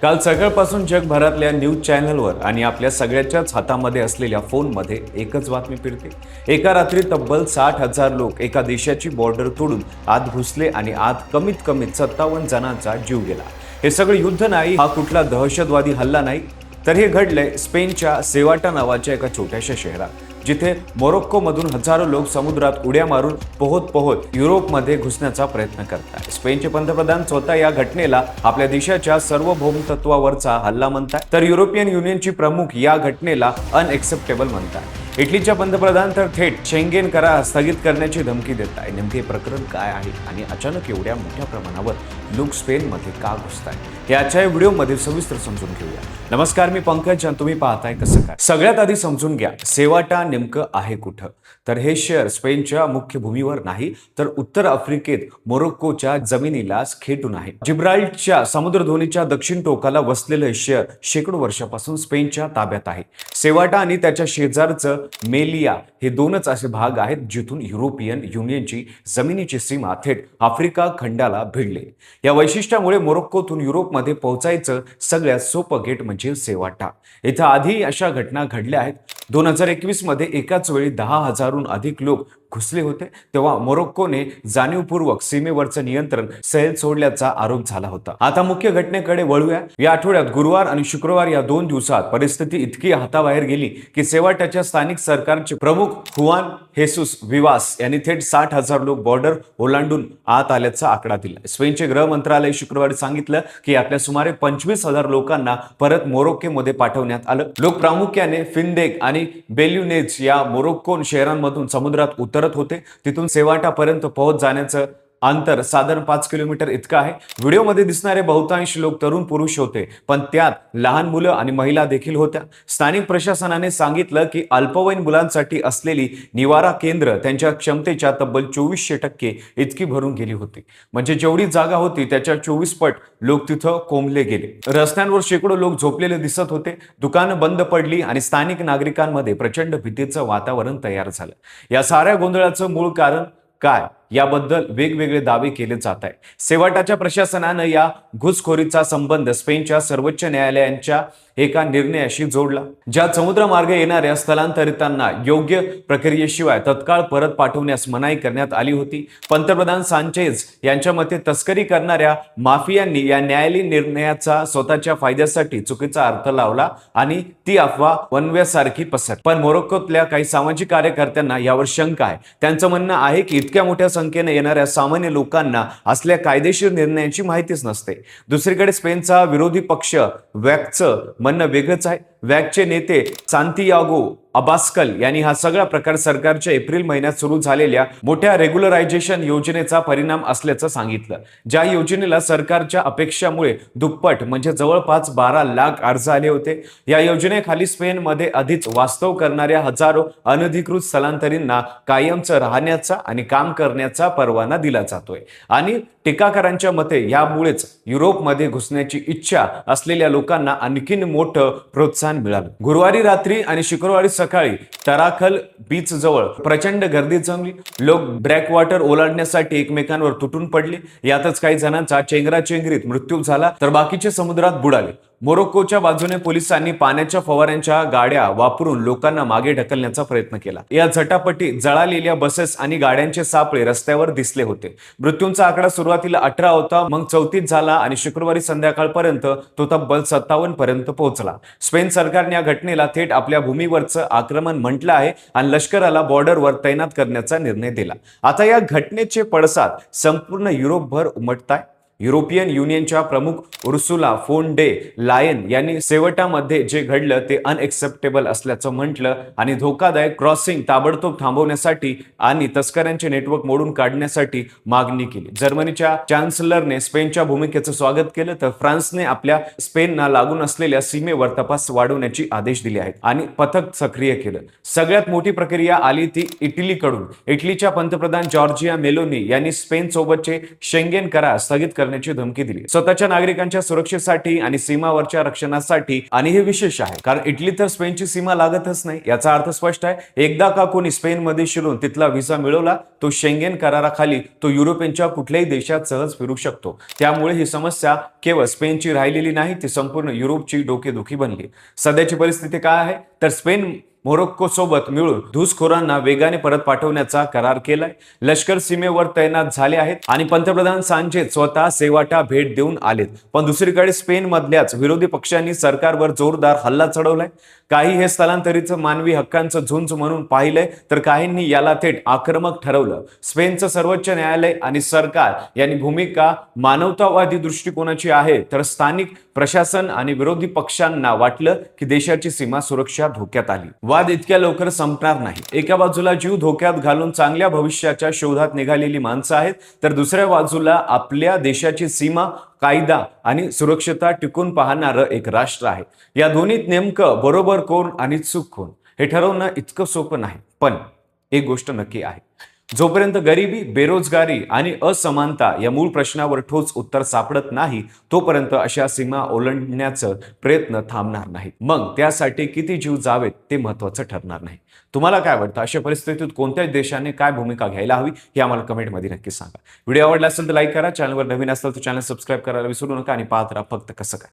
काल सकाळपासून जगभरातल्या न्यूज चॅनलवर आणि आपल्या सगळ्याच्याच हातामध्ये असलेल्या फोनमध्ये एकच बातमी फिरते। एका रात्री तब्बल 60,000 लोक एका देशाची बॉर्डर तोडून आत घुसले आणि आत कमीत कमी 57 जणांचा जीव गेला। हे सगळं युद्ध नाही, हा कुठला दहशतवादी हल्ला नाही, तर हे घडलंय स्पेनच्या सेवाटा नावाच्या एका छोट्याशा शहरात, जिथे मोरोक्कोमधून हजारो लोक समुद्रात उड्या मारून पोहत पोहत युरोपमध्ये घुसण्याचा प्रयत्न करतात। स्पेनचे पंतप्रधान स्वतः या घटनेला आपल्या देशाच्या सार्वभौमत्वावरचा हल्ला म्हणतात, तर युरोपियन युनियनची प्रमुख या घटनेला अनएक्सेप्टेबल म्हणतात। इटलीच्या पंतप्रधान तर थेट शेंगेन करार स्थगित करण्याची धमकी देत आहे। नेमके प्रकरण काय आहे आणि अचानक एवढ्या मोठ्या प्रमाणावर लोक स्पेनमध्ये का घुसतायत, याच्या व्हिडिओमध्ये सविस्तर समजून घेऊया। नमस्कार, मी पंकज आणि तुम्ही पाहताय कसं काय। सगळ्यात आधी समजून घ्या सेवाटा नेमकं आहे कुठं। तर हे शहर स्पेनच्या मुख्य भूमीवर नाही, तर उत्तर आफ्रिकेत मोरोक्कोच्या जमिनीला खेटून आहे। जिब्राल्टरच्या समुद्रधुनीच्या दक्षिण टोकाला वसलेलं हे शहर शेकडो वर्षापासून स्पेनच्या ताब्यात आहे। सेवाटा आणि त्याच्या शेजारचं मेलिया हे दोनच असे भाग आहेत जिथून युरोपियन युनियनची जमिनीची सीमा थेट आफ्रिका खंडाला भिडले। या वैशिष्ट्यामुळे मोरोक्कोतून युरोपमध्ये पोहोचायचं सगळ्यात सोपं गेट म्हणजे सेवाटा। इथं आधी अशा घटना घडल्या आहेत। 2021 मध्ये एकाच वेळी 10,000हून अधिक लोक घुसले होते, तेव्हा मोरोक्कोने जाणीवपूर्वक सीमेवरचं नियंत्रण सहल सोडल्याचा आरोप झाला होता। आता मुख्य घटनेकडे वळूया। या आठवड्यात गुरुवार आणि शुक्रवार या 2 दिवसात परिस्थिती इतकी हाताबाहेर गेली की सेवाटाच्या स्थानिक सरकारचे प्रमुख हुआन हेसुस विवास यांनी थेट 60,000 लोक बॉर्डर ओलांडून आत आल्याचा आकडा दिला। स्पेनचे गृह मंत्रालय शुक्रवारी सांगितलं की आपल्या सुमारे 25,000 लोकांना परत मोरोक्कोमध्ये पाठवण्यात आलं। लोक प्रामुख्याने फिनदेग आणि बेल्युनेज या मोरोक्कोन शहरांमधून समुद्रात उतरत होते। तिथून सेवाटापर्यंत पोहोच जाण्याचं अंतर साधारण 5 किलोमीटर इतकं आहे। व्हिडिओमध्ये दिसणारे बहुतांश लोक तरुण पुरुष होते, पण त्यात लहान मुलं आणि महिला देखील होत्या। स्थानिक प्रशासनाने सांगितलं की अल्पवयीन मुलांसाठी असलेली निवारा केंद्र त्यांच्या क्षमतेच्या तब्बल 24% इतकी भरून गेली होती। म्हणजे जेवढी जागा होती त्याच्या 24 पट लोक तिथं कोंबले गेले। रस्त्यांवर शेकडो लोक झोपलेले दिसत होते, दुकानं बंद पडली आणि स्थानिक नागरिकांमध्ये प्रचंड भीतीचं वातावरण तयार झालं। या साऱ्या गोंधळाचं मूळ कारण काय, याबद्दल वेगवेगळे दावे केले जात आहे। सेवाटाच्या प्रशासनानं या घुसखोरीचा संबंध स्पेनच्या सर्वोच्च न्यायालयाच्या एका निर्णयाशी जोडला, ज्यात समुद्रमार्गे येणाऱ्या स्थलांतरितांना योग्य प्रक्रियेशिवाय तत्काळ परत पाठवण्यास मनाई करण्यात आली होती। पंतप्रधान सांचेज यांच्या मते तस्करी करणाऱ्या माफियांनी या न्यायालयीन निर्णयाचा स्वतःच्या फायद्यासाठी चुकीचा अर्थ लावला आणि ती अफवा वणव्यासारखी पसरली। पण मोरोक्कोतल्या काही सामाजिक कार्यकर्त्यांना यावर शंका आहे। त्यांचं म्हणणं आहे की इतक्या मोठ्या संख्येने येणाऱ्या सामान्य लोकांना असल्या कायदेशीर निर्णयाची माहितीच नसते। दुसरीकडे स्पेनचा विरोधी पक्ष वॅकचं म्हणणं वेगळंच आहे। वॅकचे नेते सांतियागो अबास्कल यांनी हा सगळा प्रकार सरकारच्या एप्रिल महिन्यात सुरू झालेल्या मोठ्या रेग्युलरायझेशन योजनेचा परिणाम असल्याचं सांगितलं। ज्या योजनेला सरकारच्या अपेक्षामुळे दुप्पट म्हणजे जवळपास 12 लाख अर्ज आले होते। या योजनेखाली स्पेनमध्ये आधीच वास्तव करणाऱ्या हजारो अनधिकृत स्थलांतरींना कायमचं राहण्याचा आणि काम करण्याचा परवाना दिला जातोय आणि टीकाकारांच्या मते यामुळेच युरोपमध्ये घुसण्याची इच्छा असलेल्या लोकांना आणखीन मोठं प्रोत्साहन मिळालं। गुरुवारी रात्री आणि शुक्रवारी सकाळी तराखल बीच जवळ प्रचंड गर्दी जमली। लोक ब्रेकवॉटर ओलांडण्यासाठी एकमेकांवर तुटून पडले। यातच काही जणांचा चेंगराचेंगरीत मृत्यू झाला, तर बाकीचे समुद्रात बुडाले। मोरोक्कोच्या बाजूने पोलिसांनी पाण्याच्या फवाऱ्यांच्या गाड्या वापरून लोकांना मागे ढकलण्याचा प्रयत्न केला। या झटापटीत जळालेल्या बसेस आणि गाड्यांचे सापळे रस्त्यावर दिसले होते। मृत्यूंचा आकडा सुरुवातीला 18 होता, मग 34 झाला आणि शुक्रवारी संध्याकाळपर्यंत तो तब्बल 57 पर्यंत पोहोचला। स्पेन सरकारने या घटनेला थेट आपल्या भूमीवरचं आक्रमण म्हटलं आहे आणि लष्कराला बॉर्डरवर तैनात करण्याचा निर्णय दिला। आता या घटनेचे पडसाद संपूर्ण युरोपभर उमटताय। युरोपियन युनियनच्या प्रमुख उर्सुला फोन डे लायन यांनी सेवाटामध्ये जे घडलं ते अनएक्सेप्टेबल असल्याचं म्हटलं आणि धोकादायक क्रॉसिंग ताबडतोब थांबवण्यासाठी आणि तस्करांचे नेटवर्क मोडून काढण्यासाठी मागणी केली। जर्मनीच्या चान्सलरने स्पेनच्या भूमिकेचं स्वागत केलं, तर फ्रान्सने आपल्या स्पेनला लागून असलेल्या सीमेवर तपास वाढवण्याचे आदेश दिले आहेत आणि पथक सक्रिय केलं। सगळ्यात मोठी प्रक्रिया आली ती इटलीकडून। इटलीच्या पंतप्रधान जॉर्जिया मेलोनी यांनी स्पेन सोबतचे शेंगेन करार स्थगित करण्याची धमकी दिली स्वतःच्या नागरिकांच्या सुरक्षेसाठी आणि सीमावरच्या रक्षणासाठी. आणि हे विशेष आहे कारण इटली तर स्पेनची सीमा लागतच नाही. याचा अर्थ स्पष्ट आहे, एकदा का कोणी स्पेनमध्ये शिरून तिथला व्हिसा मिळवला तो शेंगेन कराराखाली तो युरोपियनच्या कुठल्याही देशात सहज फिरू शकतो. त्यामुळे ही समस्या केवळ स्पेनची राहिलेली नाही, ती संपूर्ण युरोपची डोकेदुखी बनली. सध्याची परिस्थिती काय आहे तर स्पेन मोरोक्को सोबत मिळून घुसखोरांना वेगाने परत पाठवण्याचा करार केलाय. लष्कर सीमेवर तैनात झाले आहेत आणि पंतप्रधान सांचेज स्वतः सेवाटा भेट देऊन आलेत. पण दुसरीकडे स्पेन मधल्याच विरोधी पक्षांनी सरकारवर जोरदार हल्ला चढवलाय. काही हे स्थलांतरित मानवी हक्कांचं झुंज म्हणून पाहिलंय तर काहींनी याला थेट आक्रमक ठरवलं. स्पेनचं सर्वोच्च न्यायालय आणि सरकार यांनी भूमिका मानवतावादी दृष्टिकोनाची आहे तर स्थानिक प्रशासन आणि विरोधी पक्षांना वाटलं की देशाची सीमा सुरक्षा धोक्यात आली. वाद इतक्या लवकर संपणार नाही. एका बाजूला जीव धोक्यात घालून चांगल्या भविष्याच्या शोधात निघालेली माणसं आहेत तर दुसऱ्या बाजूला आपल्या देशाची सीमा, कायदा आणि सुरक्षता टिकून पाहणारं एक राष्ट्र आहे. या दोन्हीत नेमकं बरोबर कोण आणि चूक कोण हे ठरवणं इतकं सोपं नाही. पण एक गोष्ट नक्की आहे, जोपर्यंत गरिबी, बेरोजगारी आणि असमानता या मूळ प्रश्नावर ठोस उत्तर सापडत नाही तोपर्यंत अशा सीमा ओलांडण्याचा प्रयत्न थांबणार नाही. मग त्यासाठी किती जीव जावेत ते महत्वाचं ठरणार नाही. तुम्हाला काय वाटतं, अशा परिस्थितीत कोणत्या देशाने काय भूमिका घ्यायला हवी हे आम्हाला कमेंटमध्ये नक्की सांगा. व्हिडिओ आवडला असेल तर लाईक करा, चॅनलवर नवीन असेल तर चॅनल सबस्क्राईब करायला विसरू नका आणि पाहत राहा फक्त कसं काय.